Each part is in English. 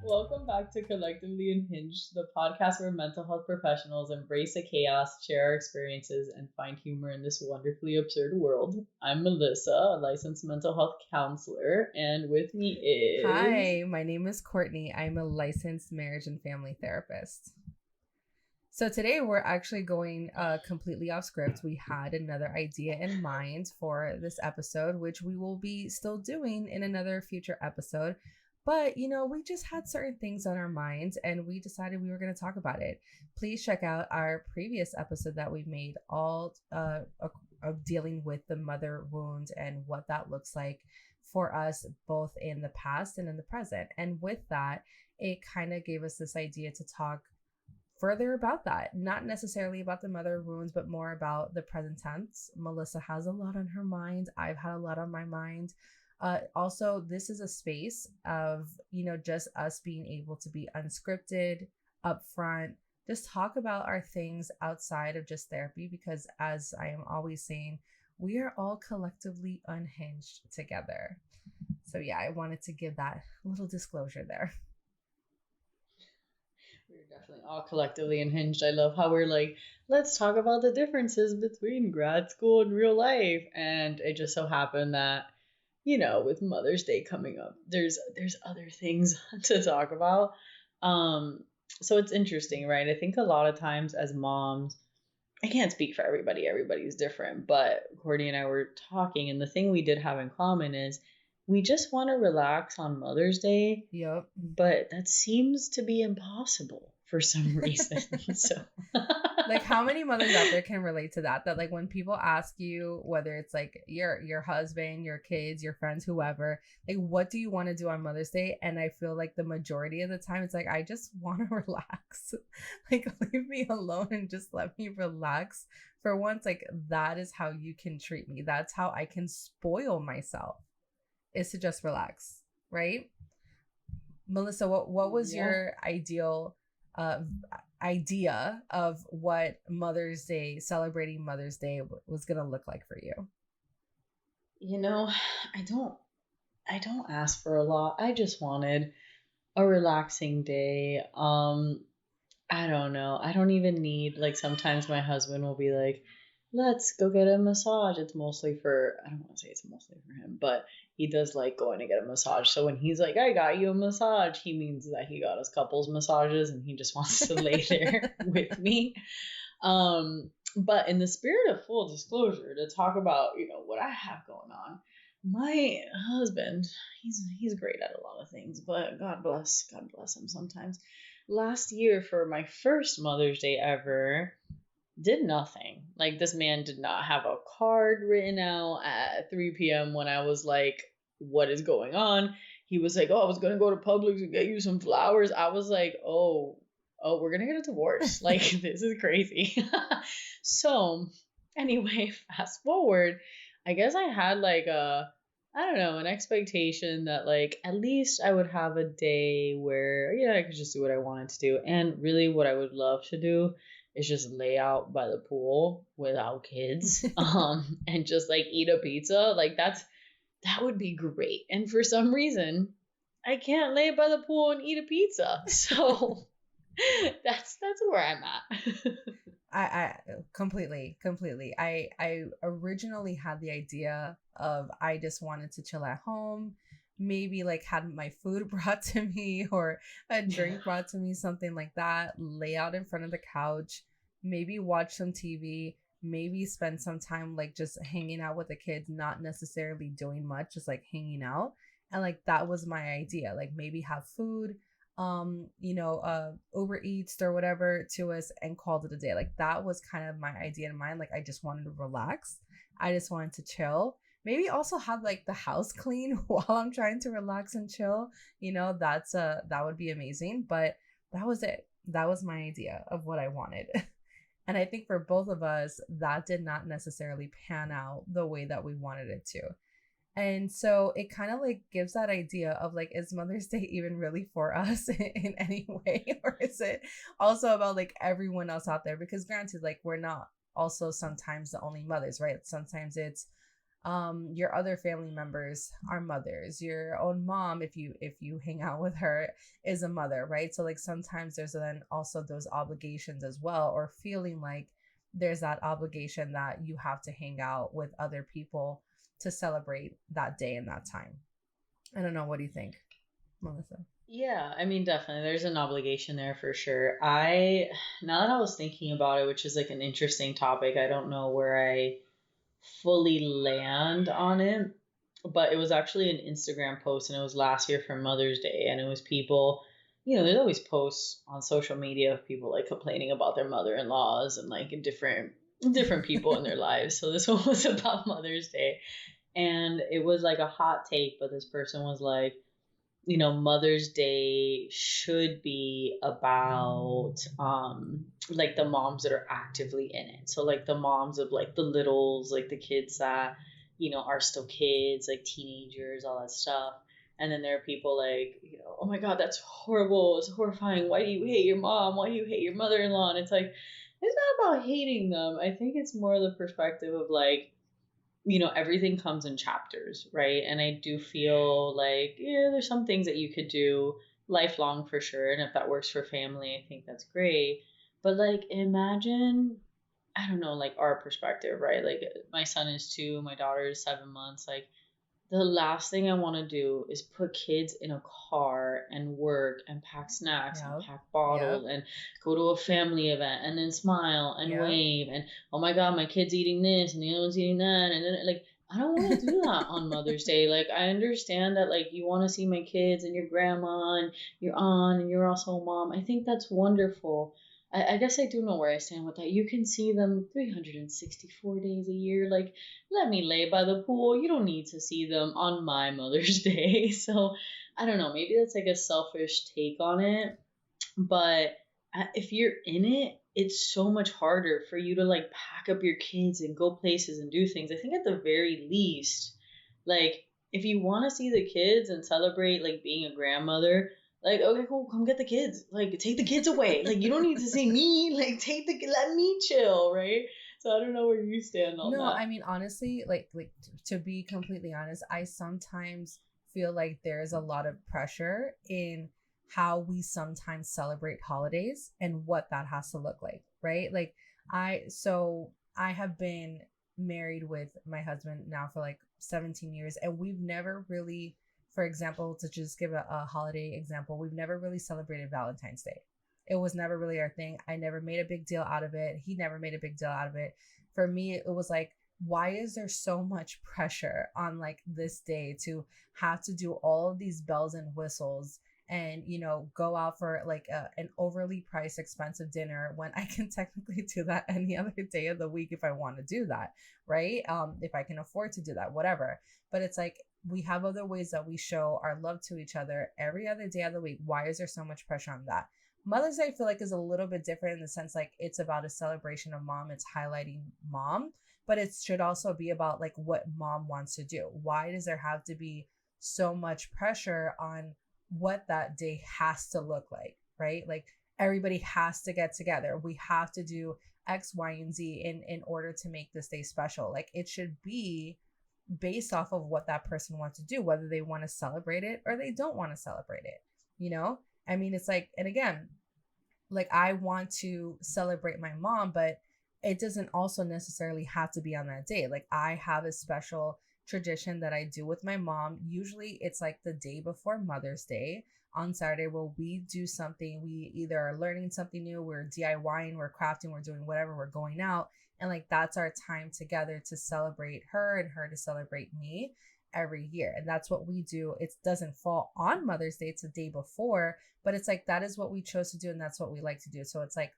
Welcome back to Collectively Unhinged, the podcast where mental health professionals embrace the chaos, share our experiences, and find humor in this wonderfully absurd world. I'm Melissa, a licensed mental health counselor, and with me is. Hi, my name is Courtney. I'm a licensed marriage and family therapist. So today we're actually going completely off script. We had another idea in mind for this episode, which we will be still doing in another future episode. But, we just had certain things on our minds and we decided we were going to talk about it. Please check out our previous episode that we made all of dealing with the mother wound and what that looks like for us both in the past and in the present. And with that, it kind of gave us this idea to talk further about that, not necessarily about the mother wounds, but more about the present tense. Melissa has a lot on her mind. I've had a lot on my mind. Also, this is a space of, just us being able to be unscripted, upfront, just talk about our things outside of just therapy, because as I am always saying, we are all collectively unhinged together. So yeah, I wanted to give that little disclosure there. We're definitely all collectively unhinged. I love how we're like, let's talk about the differences between grad school and real life. And it just so happened that, with Mother's Day coming up, there's other things to talk about. So it's interesting, right? I think a lot of times as moms, I can't speak for everybody, everybody's different, but Courtney and I were talking, and the thing we did have in common is we just want to relax on Mother's Day. Yep. But that seems to be impossible for some reason. So like, how many mothers out there can relate to that like when people ask you, whether it's like your husband, your kids, your friends, whoever, like, what do you want to do on Mother's Day? And I feel like the majority of the time it's like, I just want to relax. Like, leave me alone and just let me relax for once. Like, that is how you can treat me. That's how I can spoil myself, is to just relax, right? Melissa, what was your ideal idea of what Mother's Day, celebrating Mother's Day, was going to look like for you? I don't ask for a lot. I just wanted a relaxing day. I don't know. I don't even need, like, sometimes my husband will be like, let's go get a massage. It's mostly for, I don't want to say it's mostly for him, but he does like going to get a massage. So when he's like, I got you a massage, he means that he got us couples massages and he just wants to lay there with me. But in the spirit of full disclosure, to talk about, what I have going on, my husband, he's great at a lot of things, but God bless him sometimes. Last year, for my first Mother's Day ever, did nothing. Like, this man did not have a card written out at 3 p.m. when I was like, what is going on? He was like, oh, I was going to go to Publix and get you some flowers. I was like, oh, we're going to get a divorce. Like, this is crazy. So anyway, fast forward, I guess I had like I don't know, an expectation that, like, at least I would have a day where, I could just do what I wanted to do. And really what I would love to do is just lay out by the pool without kids, and just like eat a pizza. Like, that would be great. And for some reason, I can't lay by the pool and eat a pizza. So that's where I'm at. I completely. I originally had the idea of, I just wanted to chill at home, maybe like had my food brought to me or a drink brought to me, something like that, lay out in front of the couch, maybe watch some TV, maybe spend some time like just hanging out with the kids, not necessarily doing much, just like hanging out. And like, that was my idea, like maybe have food, Uber Eats or whatever to us, and called it a day. Like, that was kind of my idea in mind. Like, I just wanted to relax. I just wanted to chill. Maybe also have like the house clean while I'm trying to relax and chill. That would be amazing. But that was it. That was my idea of what I wanted. And I think for both of us, that did not necessarily pan out the way that we wanted it to. And so it kind of like gives that idea of like, is Mother's Day even really for us in any way? Or is it also about like everyone else out there? Because granted, like, we're not also sometimes the only mothers, right? Sometimes it's Your other family members are mothers. Your own mom, if you hang out with her, is a mother, right? So like sometimes there's then also those obligations as well, or feeling like there's that obligation that you have to hang out with other people to celebrate that day and that time. I don't know. What do you think, Melissa? Yeah, I mean, definitely. There's an obligation there for sure. Now that I was thinking about it, which is like an interesting topic, I don't know where I fully land on it, but it was actually an Instagram post and it was last year for Mother's Day. And it was people, there's always posts on social media of people like complaining about their mother-in-laws and like different people in their lives. So this one was about Mother's Day. And it was like a hot take, but this person was like, Mother's Day should be about like the moms that are actively in it. So like the moms of like the littles, like the kids that, are still kids, like teenagers, all that stuff. And then there are people like, oh my God, that's horrible. It's horrifying. Why do you hate your mom? Why do you hate your mother-in-law? And it's like, it's not about hating them. I think it's more the perspective of like, everything comes in chapters, right? And I do feel like, yeah, there's some things that you could do lifelong for sure. And if that works for family, I think that's great. But like, imagine, I don't know, like our perspective, right? Like, my son is 2, my daughter is 7 months. Like, the last thing I want to do is put kids in a car and work and pack snacks and Yep. pack Yep. bottles and go to a family event and then smile and Yep. wave and oh my God, my kid's eating this and the other one's eating that. And then like, I don't want to do that on Mother's Day. Like, I understand that like you want to see my kids and your grandma and your aunt and you're also a mom. I think that's wonderful. I guess I do know where I stand with that. You can see them 364 days a year. Like, let me lay by the pool. You don't need to see them on my Mother's Day. So I don't know. Maybe that's like a selfish take on it. But if you're in it, it's so much harder for you to like pack up your kids and go places and do things. I think at the very least, like if you want to see the kids and celebrate like being a grandmother, like okay, cool, come get the kids. Like take the kids away. Like you don't need to see me. Like let me chill, right? So I don't know where you stand on No, that. I mean honestly, like to be completely honest, I sometimes feel like there's a lot of pressure in how we sometimes celebrate holidays and what that has to look like, right? Like I have been married with my husband now for like 17 years and we've never really, for example, to just give a holiday example, we've never really celebrated Valentine's Day. It was never really our thing. I never made a big deal out of it. He never made a big deal out of it. For me, it was like, why is there so much pressure on like this day to have to do all of these bells and whistles and go out for like an overly priced expensive dinner when I can technically do that any other day of the week if I want to do that, right? If I can afford to do that, whatever. But it's like we have other ways that we show our love to each other every other day of the week. Why is there so much pressure on that? Mother's Day, I feel like, is a little bit different in the sense like it's about a celebration of mom. It's highlighting mom, but it should also be about like what mom wants to do. Why does there have to be so much pressure on what that day has to look like, right? Like everybody has to get together. We have to do X, Y, and Z in order to make this day special. Like it should be based off of what that person wants to do, whether they want to celebrate it or they don't want to celebrate it, you know? I mean, it's like, and again, like I want to celebrate my mom, but it doesn't also necessarily have to be on that day. Like I have a special tradition that I do with my mom. Usually it's like the day before Mother's Day on Saturday where we do something. We either are learning something new, we're DIYing, we're crafting, we're doing whatever, we're going out. And like that's our time together to celebrate her and her to celebrate me every year. And that's what we do. It doesn't fall on Mother's Day, it's the day before, but it's like that is what we chose to do and that's what we like to do. So it's like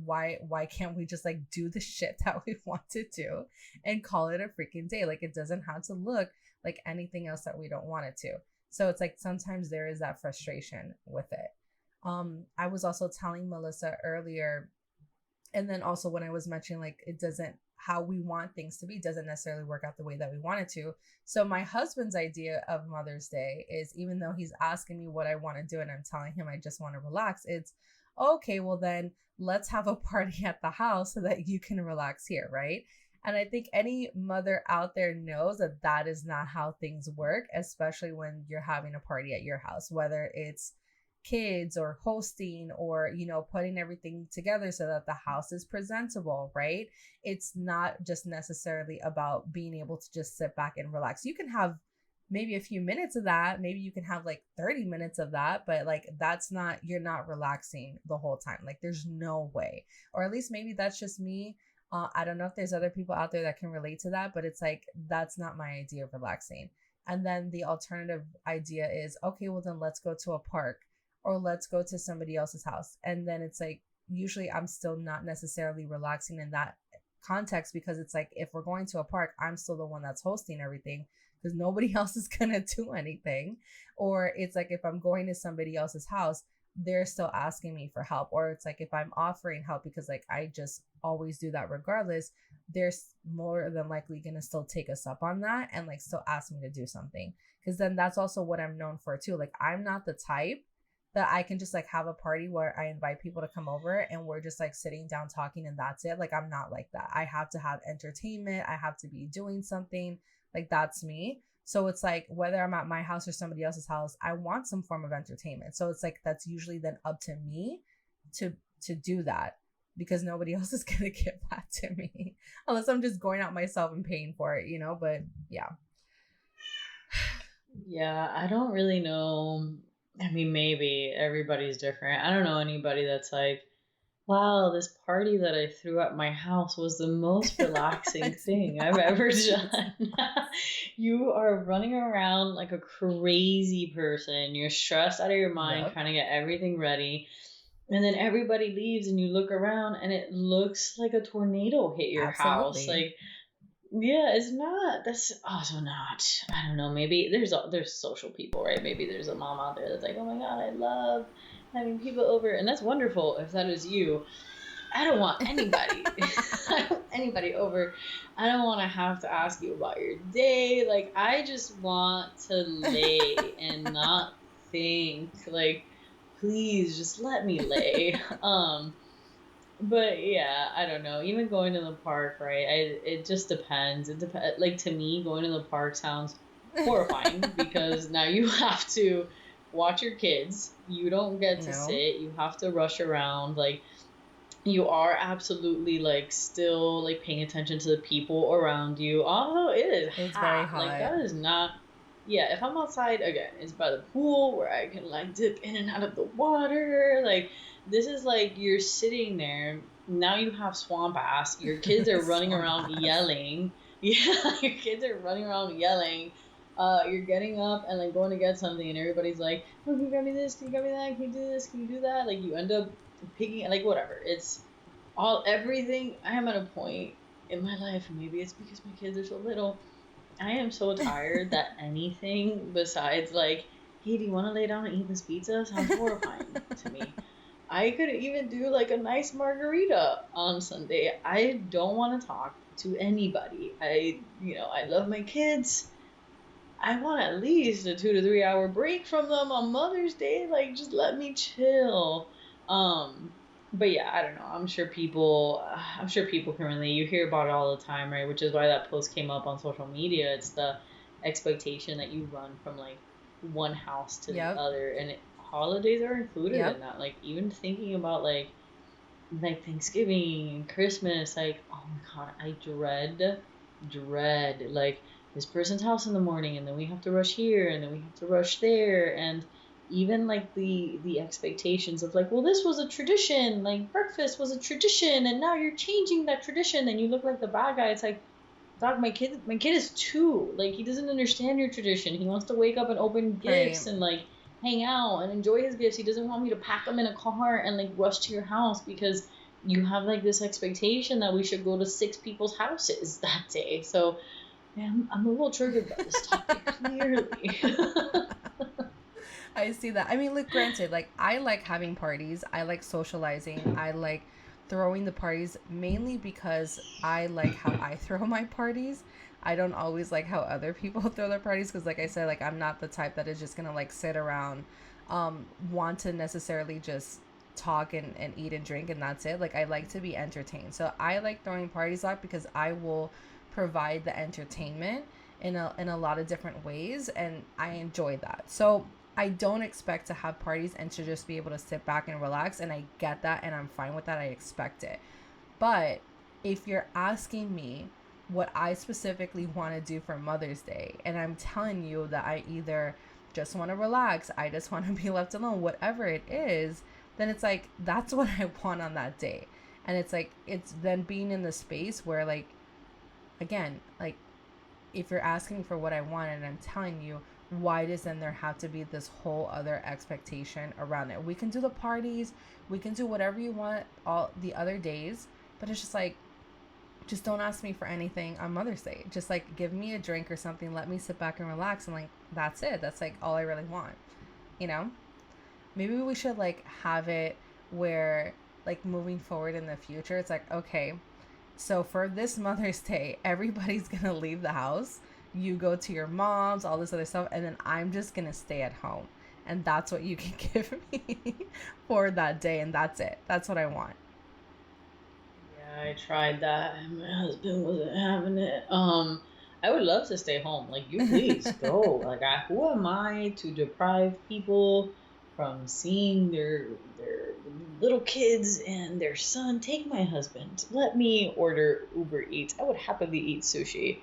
why can't we just like do the shit that we want to do and call it a freaking day? Like it doesn't have to look like anything else that we don't want it to. So it's like sometimes there is that frustration with it. I was also telling Melissa earlier, and then also when I was mentioning like it doesn't, how we want things to be doesn't necessarily work out the way that we want it to. So my husband's idea of Mother's Day is, even though he's asking me what I want to do and I'm telling him I just want to relax, it's okay, well then let's have a party at the house so that you can relax here, right? And I think any mother out there knows that that is not how things work, especially when you're having a party at your house, whether it's kids or hosting or, putting everything together so that the house is presentable, right? It's not just necessarily about being able to just sit back and relax. You can have maybe a few minutes of that. Maybe you can have like 30 minutes of that, but like you're not relaxing the whole time. Like there's no way. Or at least maybe that's just me. I don't know if there's other people out there that can relate to that, but it's like, that's not my idea of relaxing. And then the alternative idea is, okay, well then let's go to a park or let's go to somebody else's house. And then it's like, usually I'm still not necessarily relaxing in that context, because it's like, if we're going to a park, I'm still the one that's hosting everything because nobody else is going to do anything. Or it's like, if I'm going to somebody else's house, they're still asking me for help. Or it's like, if I'm offering help, because like I just always do that regardless, they're more than likely going to still take us up on that and like still ask me to do something. Because then that's also what I'm known for too. Like I'm not the type that I can just like have a party where I invite people to come over and we're just like sitting down talking and that's it. Like I'm not like that. I have to have entertainment. I have to be doing something. Like that's me. So it's like, whether I'm at my house or somebody else's house, I want some form of entertainment. So it's like, that's usually then up to me to do that, because nobody else is going to give that to me unless I'm just going out myself and paying for it, but yeah. Yeah, I don't really know. I mean, maybe everybody's different. I don't know anybody that's like, wow, this party that I threw at my house was the most relaxing thing I've ever done. You are running around like a crazy person. You're stressed out of your mind, Yep. trying to get everything ready. And then everybody leaves and you look around and it looks like a tornado hit your house. Absolutely. Like, yeah, it's not. That's also not. I don't know. Maybe there's social people, right? Maybe there's a mom out there that's like, oh my god, I love having people over, and that's wonderful if that is you. I don't want anybody. I don't want anybody over. I don't want to have to ask you about your day. Like I just want to lay and not think. Like, please just let me lay. But yeah, I don't know. Even going to the park, right? It just depends. It depends. Like to me, going to the park sounds horrifying because now you have to watch your kids. You don't get to No, sit. You have to rush around. Like you are absolutely like still like paying attention to the people around you. Although it is it's very hot. Like hot. that is not. Yeah, if I'm outside again, it's by the pool where I can like dip in and out of the water. Like this is like you're sitting there. Now you have swamp ass. Your kids are running Swamp around ass. yelling. Yeah, your kids are running around yelling. You're getting up and like going to get something, and everybody's like, "Oh, can you grab me this? Can you grab me that? Can you do this? Can you do that?" Like you end up picking like whatever. It's all everything. I am at a point in my life. Maybe it's because my kids are so little. I am so tired that anything besides like, hey, do you want to lay down and eat this pizza sounds horrifying to me. I could even do like a nice margarita on Sunday. I don't want to talk to anybody. I love my kids. I want at least a 2 to 3 hour break from them on Mother's Day. Like, just let me chill. Um, but yeah, I don't know. I'm sure people can relate. You hear about it all the time, right? Which is why that post came up on social media. It's the expectation that you run from like one house to the Yep. other, and holidays are included in Yep. that. Like, even thinking about like Thanksgiving and Christmas, like, oh my god, I dread like this person's house in the morning, and then we have to rush here, and then we have to rush there, and even like the expectations of like, well, this was a tradition, like breakfast was a tradition, and now you're changing that tradition, and you look like the bad guy. It's like, dog, my kid is 2. Like he doesn't understand your tradition. He wants to wake up and open Right. gifts and like hang out and enjoy his gifts. He doesn't want me to pack them in a car and like rush to your house because you have like this expectation that we should go to 6 people's houses that day. So yeah, I'm a little triggered by this topic, clearly. I see that. I mean, look, granted, like I like having parties. I like socializing. I like throwing the parties mainly because I like how I throw my parties. I don't always like how other people throw their parties because like I said, like I'm not the type that is just going to like sit around want to necessarily just talk and eat and drink and that's it. Like, I like to be entertained. So I like throwing parties a lot because I will provide the entertainment in a lot of different ways, and I enjoy that. So I don't expect to have parties and to just be able to sit back and relax, and I get that and I'm fine with that. I expect it. But if you're asking me what I specifically want to do for Mother's Day, and I'm telling you that I either just want to relax, I just want to be left alone, whatever it is, then it's like, that's what I want on that day. And it's like, it's then being in the space where, like, again, like, if you're asking for what I want and I'm telling you, why does then there have to be this whole other expectation around it? We can do the parties, we can do whatever you want all the other days, but it's just like, just don't ask me for anything on Mother's Day. Just like, give me a drink or something, let me sit back and relax, and like, that's it. That's like all I really want, you know? Maybe we should like have it where, like, moving forward in the future, it's like, okay, so for this Mother's Day, everybody's gonna leave the house. You go to your mom's, all this other stuff, and then I'm just gonna stay at home. And that's what you can give me for that day, and that's it. That's what I want. Yeah, I tried that and my husband wasn't having it. I would love to stay home. Like, you please go. Like, who am I to deprive people from seeing their little kids and their son? Take my husband. Let me order Uber Eats. I would happily eat sushi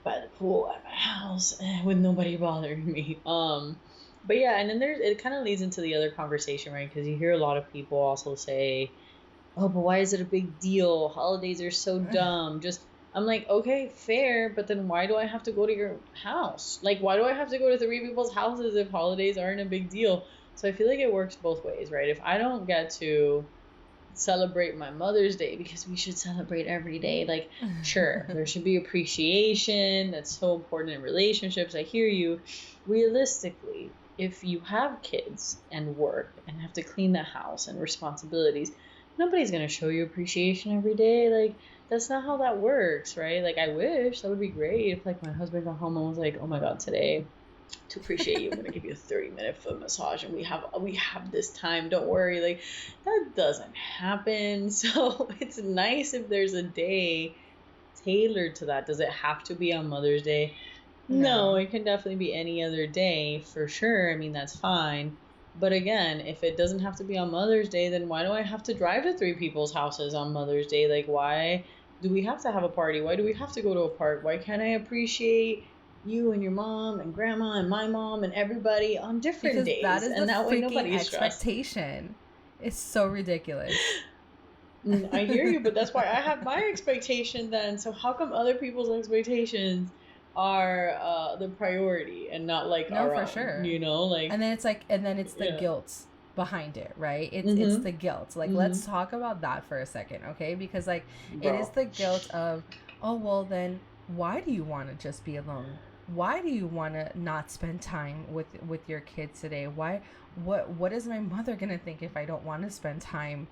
by the pool at my house with nobody bothering me. But yeah, and then it kind of leads into the other conversation, right? Because you hear a lot of people also say, oh, but why is it a big deal? Holidays are so dumb. I'm like, okay, fair, but then why do I have to go to your house? Like, why do I have to go to three people's houses if holidays aren't a big deal? So I feel like it works both ways, right? If I don't get to celebrate my Mother's Day, because we should celebrate every day, like, sure, there should be appreciation. That's so important in relationships. I hear you. Realistically, if you have kids and work and have to clean the house and responsibilities, nobody's going to show you appreciation every day. Like, that's not how that works, right? Like, I wish that would be great if, like, my husband got home and was like, oh my God, today, to appreciate you, I'm going to give you a 30-minute foot massage, and we have this time, don't worry. Like, that doesn't happen. So it's nice if there's a day tailored to that. Does it have to be on Mother's Day? No, it can definitely be any other day for sure. I mean, that's fine. But again, if it doesn't have to be on Mother's Day, then why do I have to drive to three people's houses on Mother's Day? Like, why do we have to have a party? Why do we have to go to a park? Why can't I appreciate you and your mom and grandma and my mom and everybody on different days? That is and the that way freaking nobody's expectation. It's so ridiculous. I hear you, but that's why I have my expectation then. So how come other people's expectations are the priority and not like No, our for own? sure. You know, like, and then it's like, and then it's the yeah. guilt behind it, right? It's the guilt. Like, let's Mm-hmm. talk about that for a second, okay? Because like, it is Bro. the guilt of, oh well, then why do you want to just be alone? Why do you want to not spend time with your kids today? Why? What is my mother gonna think if I don't want to spend time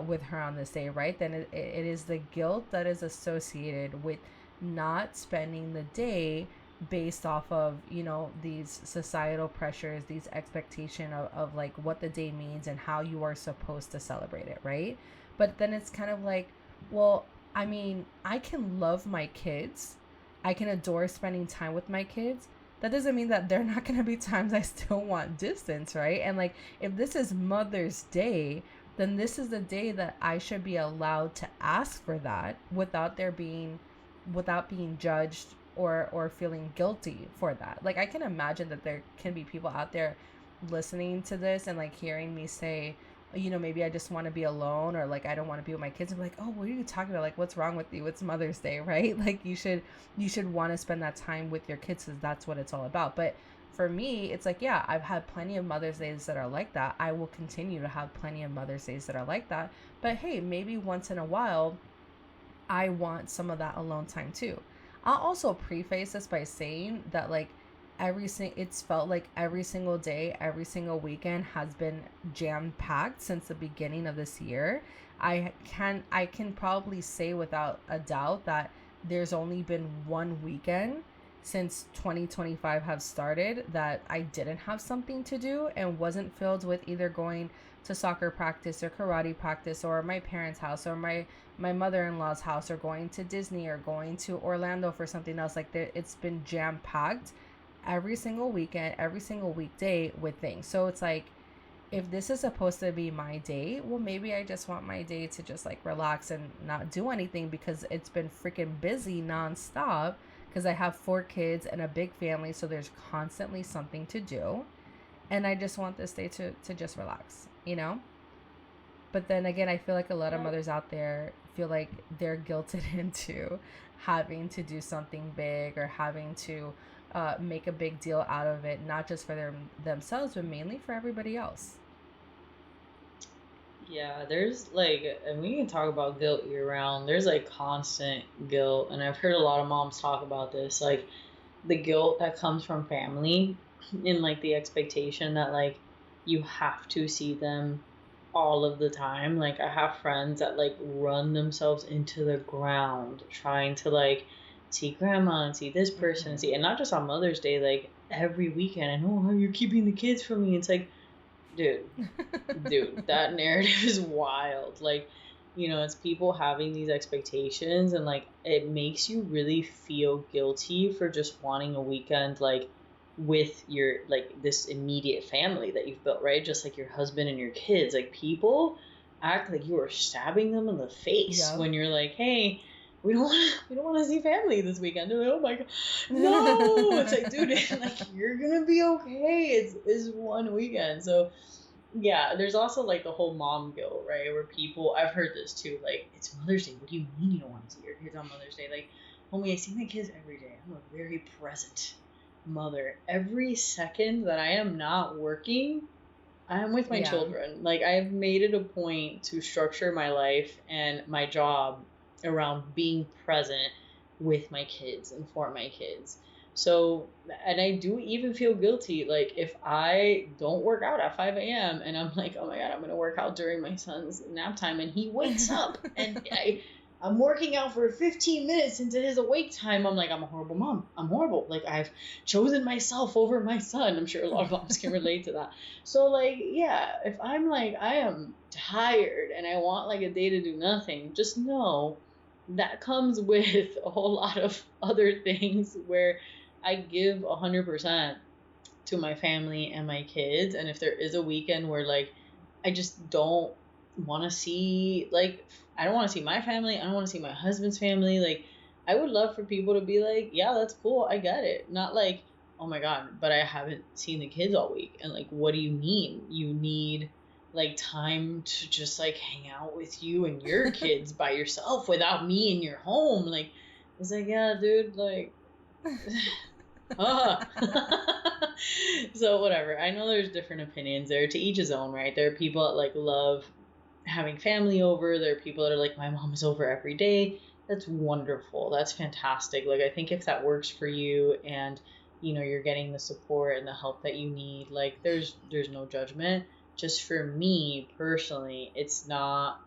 with her on this day, right? Then it is the guilt that is associated with not spending the day based off of, you know, these societal pressures, these expectation of like what the day means and how you are supposed to celebrate it, right? But then it's kind of like, well, I mean, I can love my kids, I can adore spending time with my kids. That doesn't mean that there are not going to be times I still want distance, right? And like, if this is Mother's Day, then this is the day that I should be allowed to ask for that without being judged or feeling guilty for that. Like, I can imagine that there can be people out there listening to this and like hearing me say, you know, maybe I just want to be alone, or like I don't want to be with my kids, and be like, oh, what are you talking about? Like, what's wrong with you? It's Mother's Day, right? Like, you should want to spend that time with your kids, because that's what it's all about. But for me, it's like, yeah, I've had plenty of Mother's Days that are like that. I will continue to have plenty of Mother's Days that are like that. But hey, maybe once in a while I want some of that alone time too. I'll also preface this by saying that like it's felt like every single day, every single weekend has been jam packed since the beginning of this year. I can probably say without a doubt that there's only been one weekend since 2025 have started that I didn't have something to do and wasn't filled with either going to soccer practice or karate practice or my parents' house or my mother-in-law's house or going to Disney or going to Orlando for something else. Like it's been jam-packed every single weekend, every single weekday with things. So it's like, if this is supposed to be my day, well, maybe I just want my day to just like relax and not do anything because it's been freaking busy nonstop because I have 4 kids and a big family. So there's constantly something to do. And I just want this day to just relax, you know? But then again, I feel like a lot of mothers out there feel like they're guilted into having to do something big or having to make a big deal out of it, not just for themselves, but mainly for everybody else. Yeah, there's like, and we can talk about guilt year round. There's like constant guilt, and I've heard a lot of moms talk about this, like the guilt that comes from family and like the expectation that like you have to see them all of the time. Like I have friends that like run themselves into the ground trying to like see grandma and see this person and see, and not just on Mother's Day, like every weekend. And oh, you're keeping the kids from me. It's like, dude, that narrative is wild. Like, you know, it's people having these expectations, and like it makes you really feel guilty for just wanting a weekend like with your like this immediate family that you've built, right? Just like your husband and your kids. Like people act like you are stabbing them in the face when you're like, hey, we don't want to see family this weekend. They're like, oh my god, no. It's like, dude, like you're gonna be okay. It's one weekend. So yeah, there's also like the whole mom guilt, right? Where people, I've heard this too, like, it's Mother's Day. What do you mean you don't want to see your kids on Mother's Day? Like, homie, I see my kids every day. I'm a very present mother. Every second that I am not working, I am with my children. Like, I've made it a point to structure my life and my job around being present with my kids and for my kids. So, and I do even feel guilty, like if I don't work out at 5 a.m. and I'm like, oh my god, I'm gonna work out during my son's nap time, and he wakes up and I'm working out for 15 minutes into his awake time. I'm like, I'm a horrible mom. I'm horrible. Like I've chosen myself over my son. I'm sure a lot of moms can relate to that. So like, yeah, if I'm like, I am tired and I want like a day to do nothing, just know that comes with a whole lot of other things where I give 100% to my family and my kids. And if there is a weekend where like I just don't want to see, like, I don't want to see my family, I don't want to see my husband's family, like I would love for people to be like, yeah, that's cool, I get it. Not like, oh my god, but I haven't seen the kids all week. And like, what do you mean you need like time to just like hang out with you and your kids by yourself without me in your home? Like, it's like, yeah, dude, like so whatever. I know there's different opinions there, to each his own, right? There are people that like love having family over. There are people that are like, my mom is over every day. That's wonderful. That's fantastic. Like I think if that works for you and you know you're getting the support and the help that you need, like there's no judgment. Just for me personally, it's not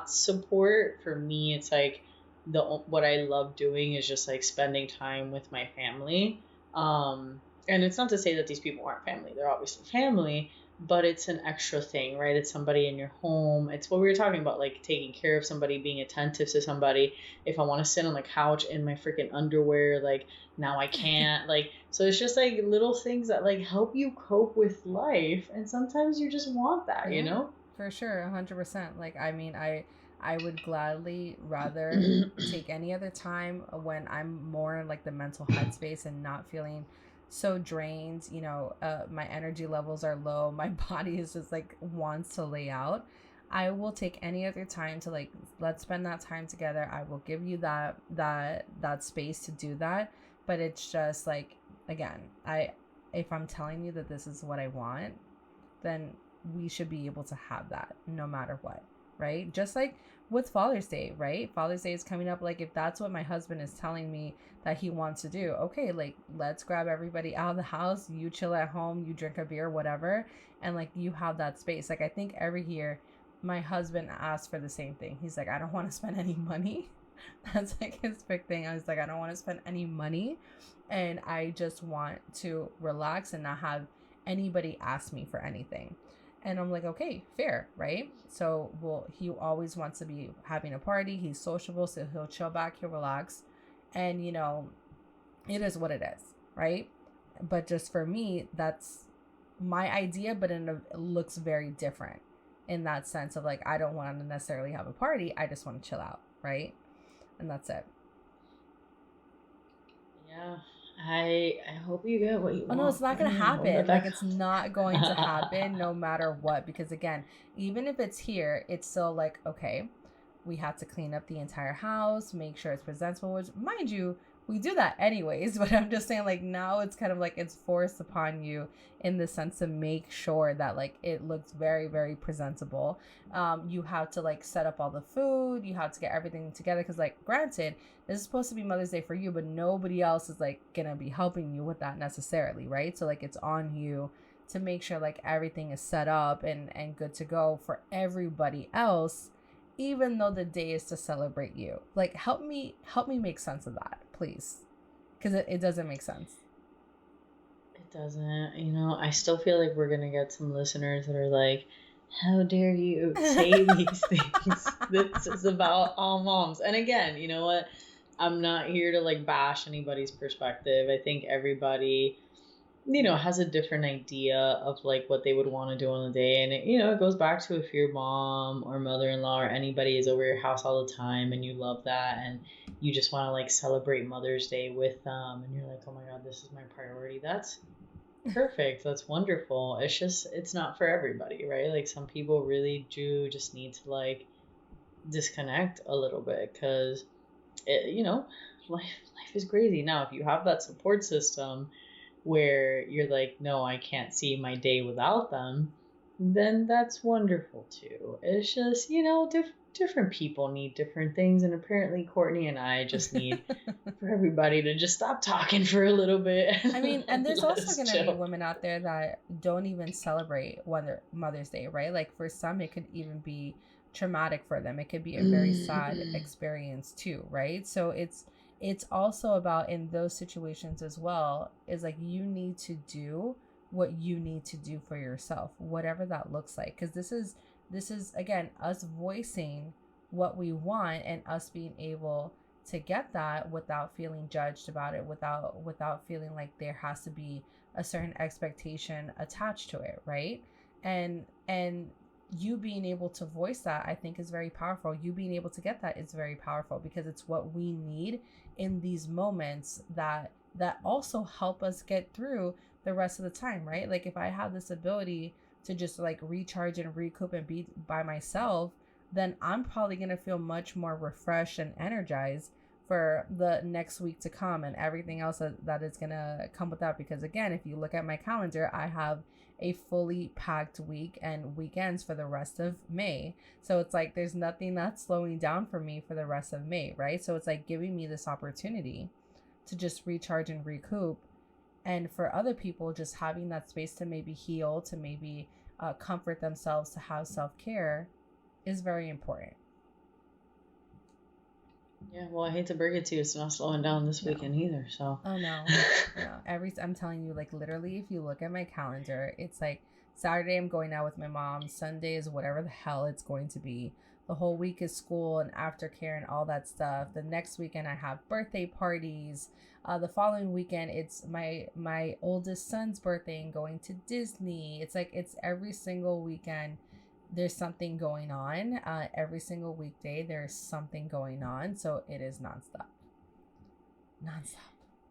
support. For me, it's like what I love doing is just like spending time with my family. And it's not to say that these people aren't family. They're obviously family, but it's an extra thing, right? It's somebody in your home. It's what we were talking about, like taking care of somebody, being attentive to somebody. If I want to sit on the couch in my freaking underwear, like now I can't. Like, so it's just like little things that like help you cope with life. And sometimes you just want that, you know? For sure, 100%. Like, I mean, I would gladly rather take any other time when I'm more in like the mental headspace and not feeling so drained, you know, my energy levels are low, my body is just like wants to lay out. I will take any other time to like, let's spend that time together. I will give you that space to do that. But it's just like, again, if I'm telling you that this is what I want, then we should be able to have that no matter what, right? Just like with Father's Day, right? Father's Day is coming up. Like if that's what my husband is telling me that he wants to do, okay, like let's grab everybody out of the house, you chill at home, you drink a beer, whatever, and like you have that space. Like I think every year my husband asks for the same thing. He's like, I don't want to spend any money. That's like his big thing. I was like, I don't want to spend any money, and I just want to relax and not have anybody ask me for anything. And I'm like, okay, fair, right? So, well, he always wants to be having a party. He's sociable, so he'll chill back, he'll relax. And, you know, it is what it is, right? But just for me, that's my idea, but it looks very different in that sense of like, I don't want to necessarily have a party. I just want to chill out, right? And that's it. Yeah. I hope you get what you want. Oh no, it's not gonna happen. Like it's not going to happen no matter what. Because again, even if it's here, it's still like, okay, we have to clean up the entire house, make sure it's presentable, which mind you, we do that anyways. But I'm just saying, like, now it's kind of like it's forced upon you in the sense to make sure that like it looks very, very presentable. You have to like set up all the food, you have to get everything together, because like granted, this is supposed to be Mother's Day for you, but nobody else is like gonna be helping you with that necessarily, right? So like it's on you to make sure like everything is set up and good to go for everybody else, even though the day is to celebrate you. Like help me make sense of that, please, because it doesn't make sense. It doesn't. You know, I still feel like we're gonna get some listeners that are like, how dare you say these things? This is about all moms. And again, you know what? I'm not here to like bash anybody's perspective. I think everybody, you know, has a different idea of like what they would want to do on the day. And it, you know, it goes back to if your mom or mother-in-law or anybody is over your house all the time and you love that and you just want to like celebrate Mother's Day with them and you're like, oh my God, this is my priority. That's perfect. That's wonderful. It's just, it's not for everybody, right? Like some people really do just need to like disconnect a little bit because you know, life is crazy. Now, if you have that support system where you're like, no, I can't see my day without them, then that's wonderful too. It's just, you know, different people need different things. And apparently Courtney and I just need for everybody to just stop talking for a little bit. I mean, and there's also going to be women out there that don't even celebrate Mother's Day, right? Like for some, it could even be traumatic for them. It could be a very sad experience too, right? So it's also about in those situations as well, is like you need to do what you need to do for yourself, whatever that looks like. Because this is again us voicing what we want and us being able to get that without feeling judged about it, without feeling like there has to be a certain expectation attached to it, right? And you being able to voice that, I think, is very powerful. You being able to get that is very powerful because it's what we need in these moments that also help us get through the rest of the time, right? Like if I have this ability to just like recharge and recoup and be by myself, then I'm probably going to feel much more refreshed and energized for the next week to come and everything else that is going to come with that. Because again, if you look at my calendar, I have a fully packed week and weekends for the rest of May. So it's like there's nothing that's slowing down for me for the rest of May, right? So it's like giving me this opportunity to just recharge and recoup. And for other people, just having that space to maybe heal, to maybe comfort themselves, to have self-care is very important. Yeah, well, I hate to break it to you, it's not slowing down this weekend either. So. Oh no, I'm telling you, like literally, if you look at my calendar, it's like Saturday I'm going out with my mom. Sunday is whatever the hell it's going to be. The whole week is school and aftercare and all that stuff. The next weekend I have birthday parties. The following weekend it's my oldest son's birthday and going to Disney. It's like it's every single weekend. There's something going on. Every single weekday there's something going on, so it is nonstop.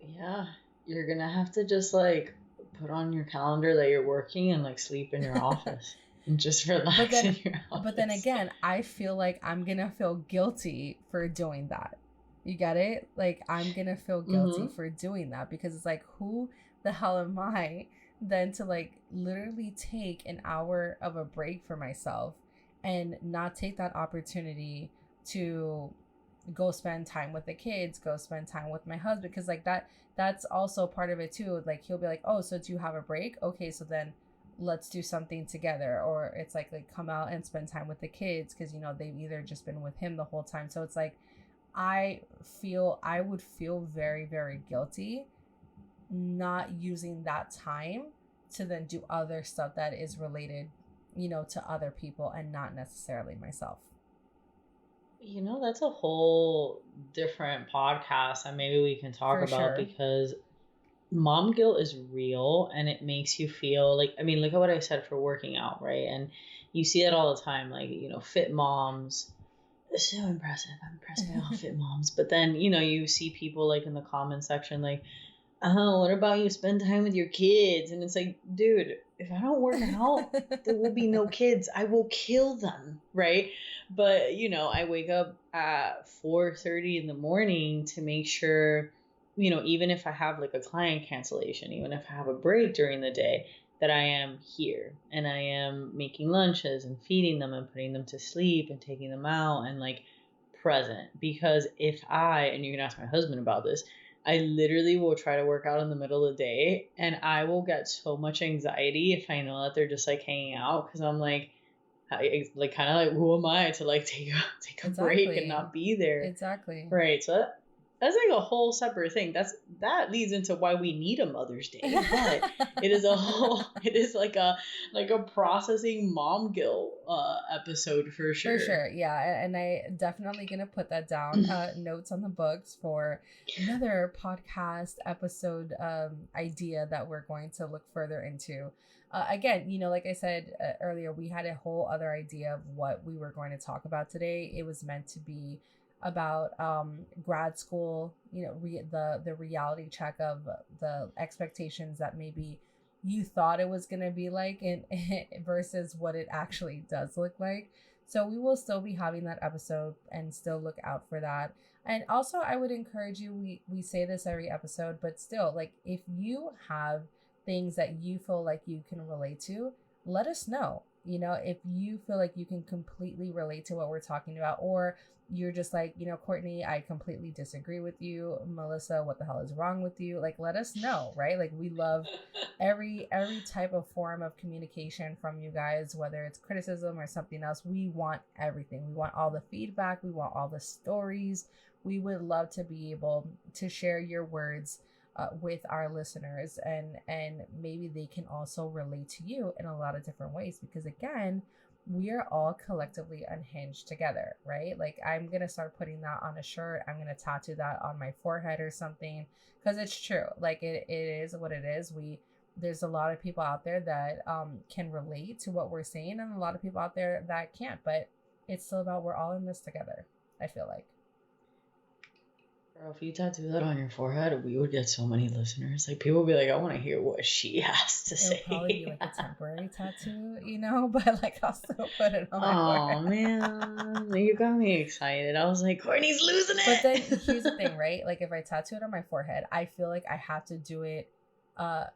Yeah, you're gonna have to just like put on your calendar that you're working and like sleep in your office and just relax in your office. But then again, I feel like I'm gonna feel guilty for doing that. You get it? Like I'm gonna feel guilty for doing that because it's like, who the hell am I than to like literally take an hour of a break for myself and not take that opportunity to go spend time with the kids, go spend time with my husband, because like that's also part of it too. Like he'll be like, oh, so do you have a break? Okay, so then let's do something together. Or it's like come out and spend time with the kids because you know they've either just been with him the whole time. So it's like I would feel very, very guilty not using that time to then do other stuff that is related, to other people and not necessarily myself. That's a whole different podcast that maybe we can talk For about, sure. because mom guilt is real and it makes you feel like, I mean, look at what I said for working out, right? And you see it all the time, like, fit moms. It's so impressive. I'm impressed by all fit moms. But then, you see people like in the comment section, like, oh, what about you spend time with your kids? And it's like, dude, if I don't work out, there will be no kids. I will kill them, right? But, I wake up at 4:30 in the morning to make sure, even if I have like a client cancellation, even if I have a break during the day, that I am here and I am making lunches and feeding them and putting them to sleep and taking them out and like present. Because if and you can ask my husband about this, I literally will try to work out in the middle of the day and I will get so much anxiety if I know that they're just like hanging out, because I'm like kind of like, who am I to like take a break and not be there? Exactly. Right. So that's like a whole separate thing. That leads into why we need a Mother's Day, but it is like a processing mom guilt episode for sure. For sure, yeah, and I definitely gonna put that down, notes on the books for another podcast episode idea that we're going to look further into. Again, like I said earlier, we had a whole other idea of what we were going to talk about today. It was meant to be about grad school, the reality check of the expectations that maybe you thought it was going to be like and versus what it actually does look like. So we will still be having that episode and still look out for that. And also I would encourage you, we say this every episode, but still, like, if you have things that you feel like you can relate to, let us know. If you feel like you can completely relate to what we're talking about, or you're just like, Courtney, I completely disagree with you. Melissa, what the hell is wrong with you? Like, let us know, right? Like, we love every type of form of communication from you guys, whether it's criticism or something else. We want everything. We want all the feedback. We want all the stories. We would love to be able to share your words with our listeners, and maybe they can also relate to you in a lot of different ways, because again, we are all collectively unhinged together, right? Like, I'm gonna start putting that on a shirt. I'm gonna tattoo that on my forehead or something, because it's true. Like, it is what it is. There's a lot of people out there that can relate to what we're saying, and a lot of people out there that can't, but it's still about, we're all in this together, I feel like. Girl, if you tattoo that on your forehead, we would get so many listeners. Like, people would be like, I want to hear what she has to say. It'll probably be like a temporary tattoo, but like, I'll still put it on my forehead. Oh man, you got me excited. I was like, Courtney's losing it. But then here's the thing, right? Like, if I tattoo it on my forehead, I feel like I have to do it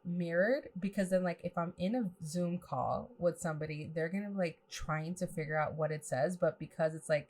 mirrored, because then, like, if I'm in a Zoom call with somebody, they're gonna like trying to figure out what it says, but because it's like,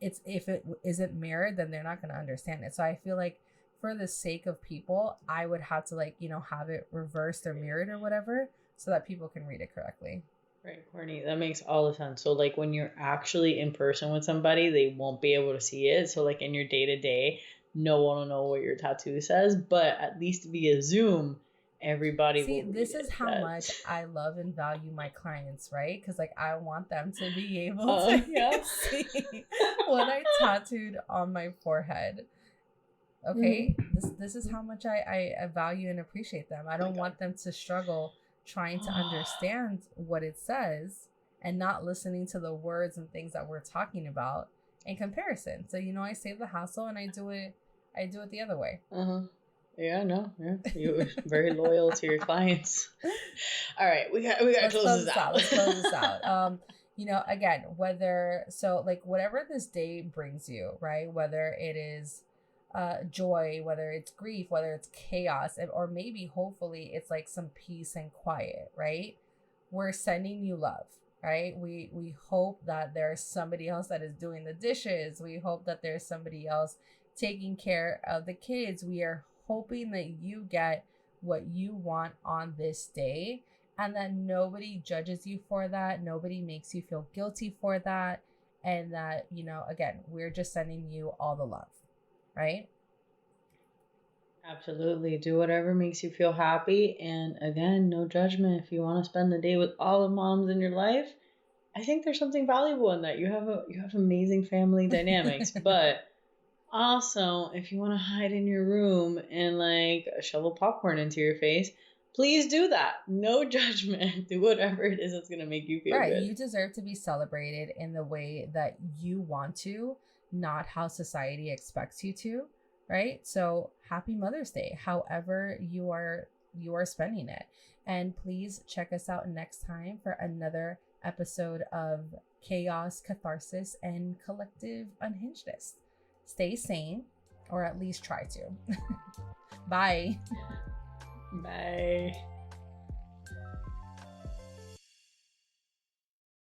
if it isn't mirrored, then they're not going to understand it. So I feel like, for the sake of people, I would have to, like, have it reversed or mirrored or whatever, so that people can read it correctly. Right, Courtney, that makes all the sense. So like, when you're actually in person with somebody, they won't be able to see it. So like, in your day-to-day, no one will know what your tattoo says, but at least via Zoom, everybody will read this is it. how much I love and value my clients, right? Because like, I want them to be able to see what I tattooed on my forehead. Okay, this is how much I value and appreciate them. I don't want them to struggle trying to understand what it says and not listening to the words and things that we're talking about in comparison. So I save the hassle and I do it the other way. Yeah, no, yeah. You're very loyal to your clients. All right, we got to close this out. Let's close this out. Again, whatever this day brings you, right? Whether it is joy, whether it's grief, whether it's chaos, or maybe hopefully it's like some peace and quiet, right? We're sending you love, right? We hope that there's somebody else that is doing the dishes. We hope that there's somebody else taking care of the kids. We are hoping that you get what you want on this day, and that nobody judges you for that. Nobody makes you feel guilty for that. And that, again, we're just sending you all the love. right? Absolutely. Do whatever makes you feel happy. And again, no judgment. If you want to spend the day with all the moms in your life, I think there's something valuable in that. You have amazing family dynamics. But also, if you want to hide in your room and like shovel popcorn into your face, please do that. No judgment. Do whatever it is that's gonna make you feel Right. good. You deserve to be celebrated in the way that you want to, not how society expects you to, right? So happy Mother's Day, however you are spending it. And please check us out next time for another episode of Chaos, Catharsis, and Collective Unhingedness. Stay sane, or at least try to. Bye. Bye.